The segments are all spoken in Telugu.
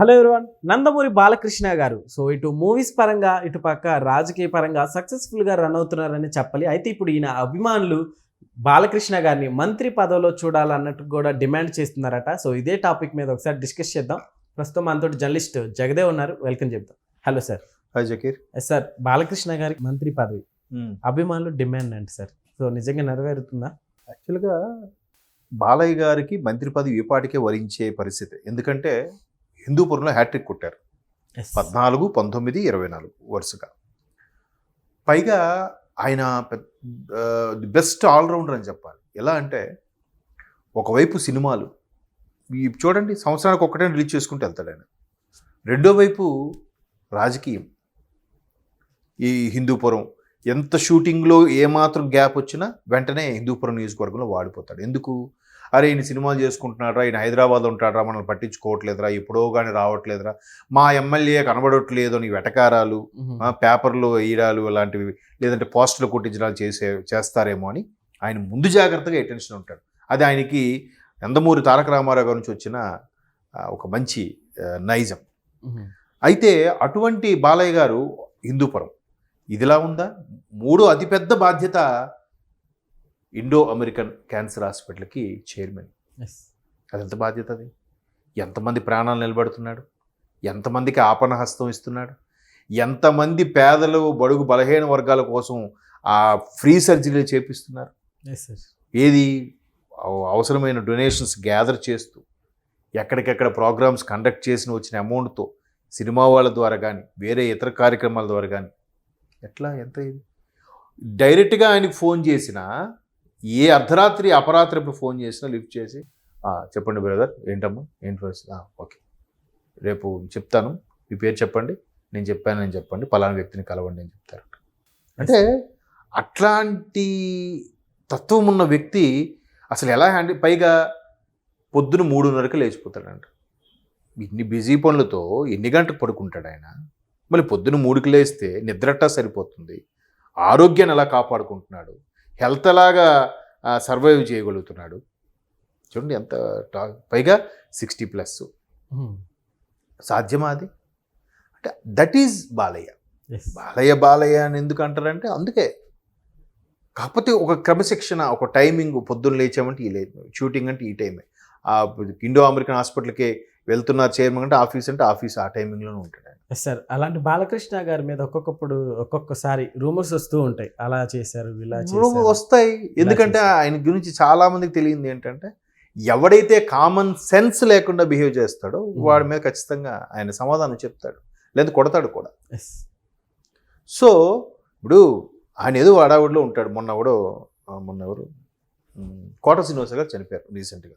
హలో ఎవరివన్, నందమూరి బాలకృష్ణ గారు సో ఇటు మూవీస్ పరంగా ఇటు పక్క రాజకీయ పరంగా సక్సెస్ఫుల్గా రన్ అవుతున్నారని చెప్పాలి. అయితే ఇప్పుడు ఈయన అభిమానులు బాలకృష్ణ గారిని మంత్రి పదవిలో చూడాలన్నట్టు కూడా డిమాండ్ చేస్తున్నారట. సో ఇదే టాపిక్ మీద ఒకసారి డిస్కస్ చేద్దాం. ప్రస్తుతం మనతోటి జర్నలిస్ట్ జగదేవ్ ఉన్నారు, వెల్కమ్ చెప్తాం. Hello sir. Hi Zakir. Sir, Balakrishna గారికి మంత్రి పదవి అభిమానులు డిమాండ్ అంటే సార్, సో నిజంగా నెరవేరుతుందా? యాక్చువల్గా బాలయ్య గారికి మంత్రి పదవి ఈపాటికే వరించే పరిస్థితి. ఎందుకంటే హిందూపురంలో హ్యాట్రిక్ కొట్టారు, 14, 19, 24 వరుసగా. పైగా ఆయన ది బెస్ట్ ఆల్రౌండర్ అని చెప్పాలి. ఎలా అంటే ఒకవైపు సినిమాలు చూడండి, సంవత్సరానికి ఒక్కటే రిలీజ్ చేసుకుంటూ వెళ్తాడు ఆయన. రెండో వైపు రాజకీయం. ఈ హిందూపురం ఎంత షూటింగ్లో ఏమాత్రం గ్యాప్ వచ్చినా వెంటనే హిందూపురం నియోజకవర్గంలో వాడిపోతాడు. ఎందుకు? అరే ఈయన సినిమాలు చేసుకుంటున్నారా, ఈయన హైదరాబాద్ ఉంటాడరా, మనల్ని పట్టించుకోవట్లేదురా, ఎప్పుడో కానీ రావట్లేదురా, మా ఎమ్మెల్యే కనబడట్లేదు అని వెటకారాలు, పేపర్లో వేయడాలు అలాంటివి, లేదంటే పోస్టులు కొట్టించడాలు చేస్తారేమో అని ఆయన ముందు జాగ్రత్తగా అటెన్షన్ ఉంటాడు. అది ఆయనకి నందమూరి తారక రామారావు గారి నుంచి వచ్చిన ఒక మంచి నైజం. అయితే అటువంటి బాలయ్య గారు హిందూపురం ఇదిలా ఉందా? 3వ అతిపెద్ద బాధ్యత ఇండో అమెరికన్ క్యాన్సర్ హాస్పిటల్కి చైర్మన్. అదెంత బాధ్యత అది? ఎంతమంది ప్రాణాలు నిలబడుతున్నాడు, ఎంతమందికి ఆపణ హస్తం ఇస్తున్నాడు, ఎంతమంది పేదలు బడుగు బలహీన వర్గాల కోసం ఆ ఫ్రీ సర్జరీలు చేపిస్తున్నారు. ఏది అవసరమైన డొనేషన్స్ గ్యాదర్ చేస్తూ ఎక్కడికెక్కడ ప్రోగ్రామ్స్ కండక్ట్ చేసిన వచ్చిన అమౌంట్తో సినిమా వాళ్ళ ద్వారా కానీ వేరే ఇతర కార్యక్రమాల ద్వారా కానీ ఎంత ఇది? డైరెక్ట్గా ఆయనకు ఫోన్ చేసినా, ఏ అర్ధరాత్రి అపరాత్రి అప్పుడు ఫోన్ చేసినా లిఫ్ట్ చేసి చెప్పండి బ్రదర్, ఏంటమ్మా, ఏంటి పరిస్థితి, ఓకే రేపు చెప్తాను, మీ పేరు చెప్పండి, నేను చెప్పండి, పలానా వ్యక్తిని కలవండి అని చెప్తారు. అంటే అట్లాంటి తత్వం ఉన్న వ్యక్తి అసలు ఎలా పైగా పొద్దున 3:30కి లేచిపోతాడంట. ఇన్ని బిజీ పనులతో ఎన్ని గంటలకు పడుకుంటాడు ఆయన? మళ్ళీ పొద్దున 3కి లేస్తే నిద్రట్టా సరిపోతుంది. ఆరోగ్యాన్ని ఎలా కాపాడుకుంటున్నాడు, హెల్త్ ఎలాగా సర్వైవ్ చేయగలుగుతున్నాడు చూడండి. ఎంత పైగా 60+ సాధ్యమా అది? అంటే దట్ ఈజ్ బాలయ్య. బాలయ్య అని ఎందుకు అంటారంటే అందుకే. కాకపోతే ఒక క్రమశిక్షణ, ఒక టైమింగ్, పొద్దున్న లేచామంటే ఈ షూటింగ్ అంటే ఈ టైమే, ఇండో అమెరికన్ హాస్పిటల్కి వెళ్తున్నారు చైర్మన్ అంటే ఆఫీస్ ఆ టైమింగ్లోనే ఉంటాడు. సార్, అలాంటి బాలకృష్ణ గారి మీద ఒక్కొక్కసారి రూమర్స్ వస్తూ ఉంటాయి, అలా చేశారు ఇలా వస్తాయి. ఎందుకంటే ఆయన గురించి చాలా మందికి తెలియంది ఏంటంటే, ఎవడైతే కామన్ సెన్స్ లేకుండా బిహేవ్ చేస్తాడో వాడి మీద ఖచ్చితంగా ఆయన సమాధానం చెప్తాడు, లేదా కొడతాడు కూడా. సో ఇప్పుడు ఆయన ఏదో అడావుడిలో ఉంటాడు. మొన్న ఎవరు కోట శ్రీనివాస గారు చనిపోయారు రీసెంట్గా,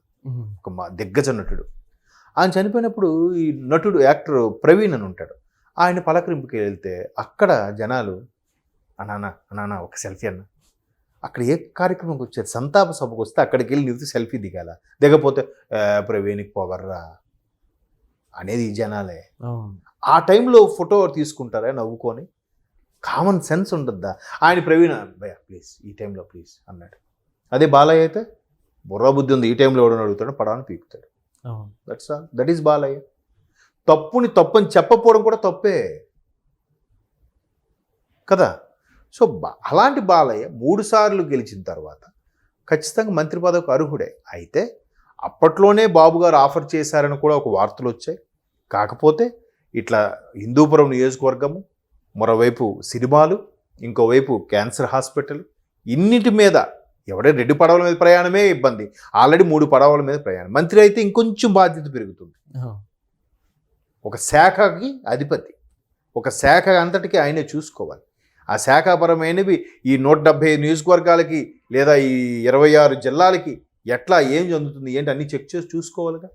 ఒక దిగ్గజ నటుడు. ఆయన చనిపోయినప్పుడు ఈ నటుడు యాక్టర్ ప్రవీణ్ అని ఉంటాడు, ఆయన పలకరింపుకి వెళ్తే అక్కడ జనాలు అన్నా ఒక సెల్ఫీ అన్న. అక్కడ ఏ కార్యక్రమంకి వచ్చారు, సంతాప సభకు వస్తే అక్కడికి వెళ్ళి నీతో సెల్ఫీ దిగపోతే ప్రవీణ్కి పోగర్రా అనేది ఈ జనాలే. ఆ టైంలో ఫోటో తీసుకుంటారా నవ్వుకొని? కామన్ సెన్స్ ఉండద్దా? ఆయన ప్రవీణ్ భయ్యా ప్లీజ్ ఈ టైంలో ప్లీజ్ అన్నాడు. అదే బాలయ్య అయితే బుర్రా బుద్ధి ఉంది, ఈ టైంలో ఎవడని అడుగుతాడో పడాలని పీకుతాడు. That is Balayya. తప్పని చెప్పకపోవడం కూడా తప్పే కదా. సో అలాంటి బాలయ్య 3 సార్లు గెలిచిన తర్వాత ఖచ్చితంగా మంత్రి పదవికి అర్హుడే. అయితే అప్పట్లోనే బాబు గారు ఆఫర్ చేశారని కూడా ఒక వార్తలు వచ్చాయి. కాకపోతే ఇట్లా హిందూపురం నియోజకవర్గము, మరోవైపు సినిమాలు, ఇంకోవైపు క్యాన్సర్ హాస్పిటల్, ఇన్నిటి మీద ఎవడే 2 పడవల మీద ప్రయాణమే ఇబ్బంది, ఆల్రెడీ 3 పడవల మీద ప్రయాణం. మంత్రి అయితే ఇంకొంచెం బాధ్యత పెరుగుతుంది. ఒక శాఖకి అధిపతి, ఒక శాఖ అంతటికి ఆయనే చూసుకోవాలి. ఆ శాఖాపరమైనవి ఈ 170 నియోజకవర్గాలకి లేదా ఈ 26 జిల్లాలకి ఎట్లా ఏం చెందుతుంది ఏంటి అన్నీ చెక్ చేసి చూసుకోవాలిగా.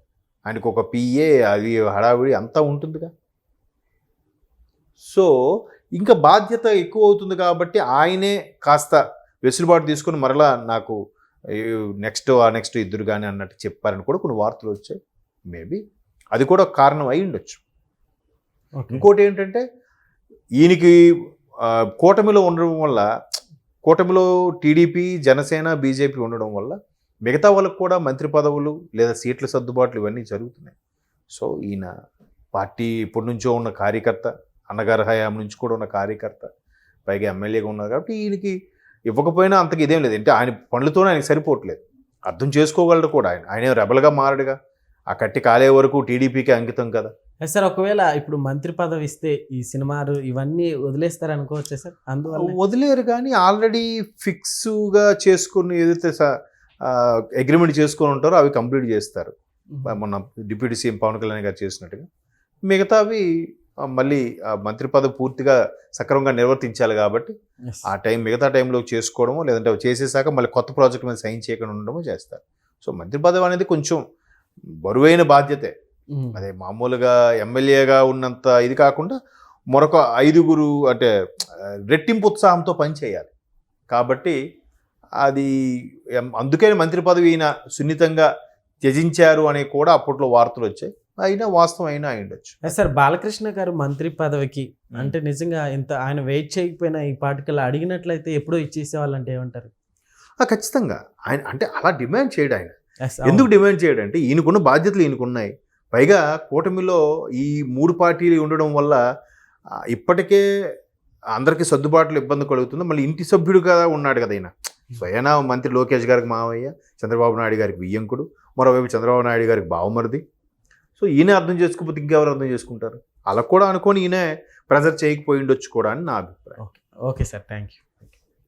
ఆయనకు ఒక పిఏ, అవి హడావిడి అంతా ఉంటుందిగా. సో ఇంకా బాధ్యత ఎక్కువ అవుతుంది కాబట్టి ఆయనే కాస్త వెసులుబాటు తీసుకుని మరలా నాకు నెక్స్ట్ ఇద్దరు కానీ అన్నట్టు చెప్పారని కూడా కొన్ని వార్తలు వచ్చాయి. మేబీ అది కూడా కారణం అయి ఉండొచ్చు. ఇంకోటి ఏంటంటే ఈయనకి కూటమిలో ఉండడం వల్ల, కూటమిలో టీడీపీ, జనసేన, బీజేపీ ఉండడం వల్ల మిగతా వాళ్ళకు కూడా మంత్రి పదవులు లేదా సీట్ల సర్దుబాట్లు ఇవన్నీ జరుగుతున్నాయి. సో ఈయన పార్టీ ఇప్పటి నుంచో ఉన్న కార్యకర్త, అన్నగారి హయాం నుంచి కూడా ఉన్న కార్యకర్త, పైగా ఎమ్మెల్యేగా ఉన్నారు కాబట్టి ఈయనకి ఇవ్వకపోయినా అంతకు ఇదేం లేదు. అంటే ఆయన పనులతోనే ఆయనకి సరిపోవట్లేదు. అర్థం చేసుకోగలడు కూడా ఆయన రెబల్గా మారడుగా. ఆ కట్టి కాలే వరకు టీడీపీకి అంకితం కదా. సార్ ఒకవేళ ఇప్పుడు మంత్రి పదవి ఇస్తే ఈ సినిమాలు ఇవన్నీ వదిలేస్తారు అనుకోవచ్చా సార్? అందువల్ల వదిలేరు కానీ ఆల్రెడీ ఫిక్స్గా చేసుకుని ఏదైతే అగ్రిమెంట్ చేసుకొని ఉంటారో అవి కంప్లీట్ చేస్తారు. మొన్న డిప్యూటీ సీఎం పవన్ కళ్యాణ్ గారు చేసినట్టుగా మిగతావి మళ్ళీ ఆ మంత్రి పదవి పూర్తిగా సక్రమంగా నిర్వర్తించాలి కాబట్టి ఆ మిగతా టైంలో చేసుకోవడమో లేదంటే చేసేసాక మళ్ళీ కొత్త ప్రాజెక్ట్ మీద సైన్ చేయకుండా ఉండడమో చేస్తారు. సో మంత్రి పదవి అనేది కొంచెం బరువైన బాధ్యతే. అదే మామూలుగా ఎమ్మెల్యేగా ఉన్నంత ఇది కాకుండా మరొక 5 అంటే రెట్టింపు ఉత్సాహంతో పనిచేయాలి కాబట్టి అది అందుకని మంత్రి పదవి ఈయన సున్నితంగా త్యజించారు అని కూడా అప్పట్లో వార్తలు వచ్చాయి. అయినా వాస్తవం అయినా అయ్యుండొచ్చు. సార్ బాలకృష్ణ గారు మంత్రి పదవికి అంటే నిజంగా ఇంత ఆయన వెయిట్ చేయకపోయినా ఈ పార్టికల్ అడిగినట్లయితే ఎప్పుడో ఇచ్చేసేవాళ్ళంటే ఏమంటారు? ఖచ్చితంగా ఆయన అంటే అలా డిమాండ్ చేయడు. ఆయన ఎందుకు డిమాండ్ చేయడు అంటే ఈయనకున్న బాధ్యతలు ఈయనకున్నాయి. పైగా కూటమిలో ఈ 3 పార్టీలు ఉండడం వల్ల ఇప్పటికే అందరికీ సర్దుబాట్లు ఇబ్బంది కలుగుతుంది. మళ్ళీ ఇంటి సభ్యుడుగా ఉన్నాడు కదా ఈయన. స్వయానా మంత్రి లోకేష్ గారికి మావయ్య, చంద్రబాబు నాయుడు గారికి వియ్యంకుడు, మరోవైపు చంద్రబాబు నాయుడు గారికి బావమరిది. సో ఈయన అర్థం చేసుకోకపోతే ఇంకెవరు అర్థం చేసుకుంటారు? అలా కూడా అనుకొని ఈయన ప్రెజర్ చేయకపోయి ఉండొచ్చు కూడా అని నా అభిప్రాయం. Okay sir, thank you.